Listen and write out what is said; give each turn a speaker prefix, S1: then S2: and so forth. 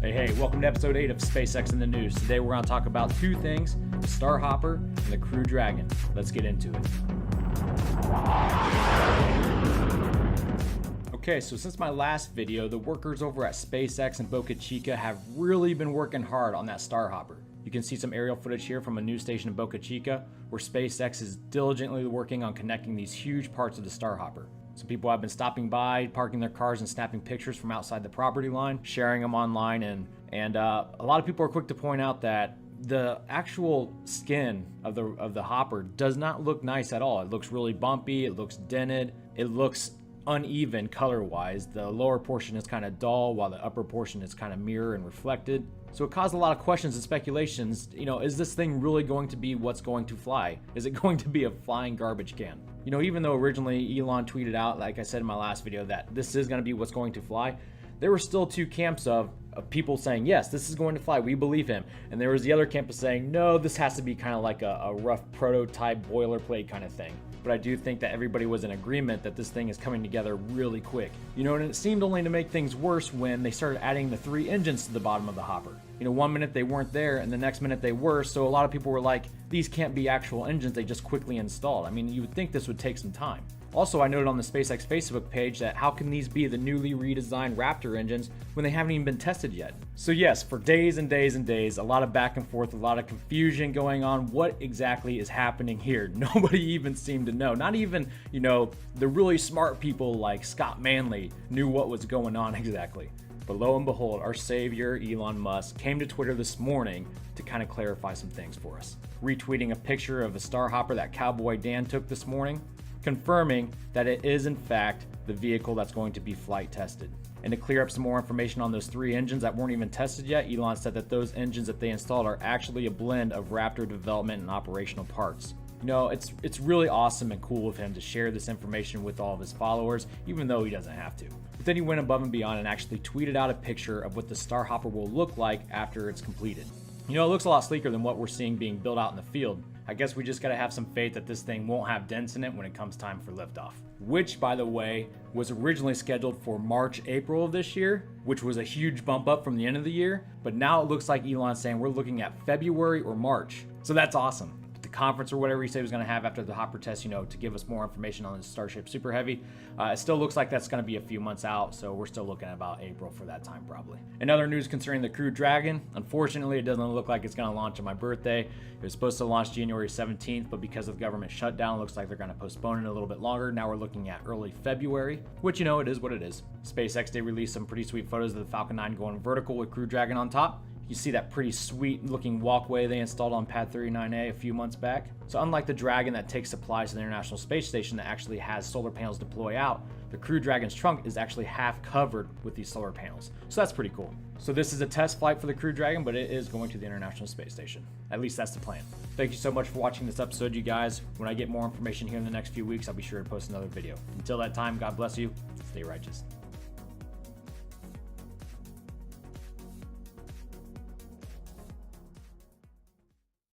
S1: Hey, welcome to episode 8 of SpaceX in the News. Today we're going to talk about two things, the Starhopper and the Crew Dragon. Let's get into it. Okay, so since my last video, the workers over at SpaceX in Boca Chica have really been working hard on that Starhopper. You can see some aerial footage here from a news station in Boca Chica where SpaceX is diligently working on connecting these huge parts of the Starhopper. Some people have been stopping by, parking their cars and snapping pictures from outside the property line, sharing them online, and a lot of people are quick to point out that the actual skin of the hopper does not look nice at all. It looks really bumpy, it looks dented, it looks uneven color-wise. The lower portion is kind of dull while the upper portion is kind of mirror and reflected. So it caused a lot of questions and speculations. Is this thing really going to be what's going to fly? Is it going to be a flying garbage can? Even though originally Elon tweeted out, like I said in my last video, that this is going to be what's going to fly, there were still two camps of people saying, yes, this is going to fly, we believe him. And there was the other camp of saying, no, this has to be kind of like a rough prototype boilerplate kind of thing. But I do think that everybody was in agreement that this thing is coming together really quick. And it seemed only to make things worse when they started adding the 3 engines to the bottom of the hopper. One minute they weren't there and the next minute they were, so a lot of people were like, these can't be actual engines they just quickly installed. You would think this would take some time. Also, I noted on the SpaceX Facebook page that how can these be the newly redesigned Raptor engines when they haven't even been tested yet? So yes, for days and days and days, a lot of back and forth, a lot of confusion going on. What exactly is happening here? Nobody even seemed to know. Not even, the really smart people like Scott Manley knew what was going on exactly. But lo and behold, our savior, Elon Musk, came to Twitter this morning to kind of clarify some things for us. Retweeting a picture of a Starhopper that Cowboy Dan took this morning, confirming that it is in fact the vehicle that's going to be flight tested. And to clear up some more information on those 3 engines that weren't even tested yet, Elon said that those engines that they installed are actually a blend of Raptor development and operational parts. It's really awesome and cool of him to share this information with all of his followers, even though he doesn't have to. But then he went above and beyond and actually tweeted out a picture of what the Starhopper will look like after it's completed. It looks a lot sleeker than what we're seeing being built out in the field. I guess we just gotta have some faith that this thing won't have dents in it when it comes time for liftoff. Which, by the way, was originally scheduled for March, April of this year, which was a huge bump up from the end of the year. But now it looks like Elon's saying we're looking at February or March. So that's awesome. Conference or whatever he said he was going to have after the hopper test, to give us more information on the Starship Super Heavy. It still looks like that's going to be a few months out, so we're still looking at about April for that time probably. In other news concerning the Crew Dragon, unfortunately it doesn't look like it's going to launch on my birthday. It was supposed to launch January 17th, but because of the government shutdown, it looks like they're going to postpone it a little bit longer. Now we're looking at early February, which it is what it is. SpaceX did release some pretty sweet photos of the Falcon 9 going vertical with Crew Dragon on top. You see that pretty sweet looking walkway they installed on Pad 39A a few months back. So unlike the Dragon that takes supplies to the International Space Station that actually has solar panels deploy out, the Crew Dragon's trunk is actually half covered with these solar panels. So that's pretty cool. So this is a test flight for the Crew Dragon, but it is going to the International Space Station. At least that's the plan. Thank you so much for watching this episode, you guys. When I get more information here in the next few weeks, I'll be sure to post another video. Until that time, God bless you. Stay righteous.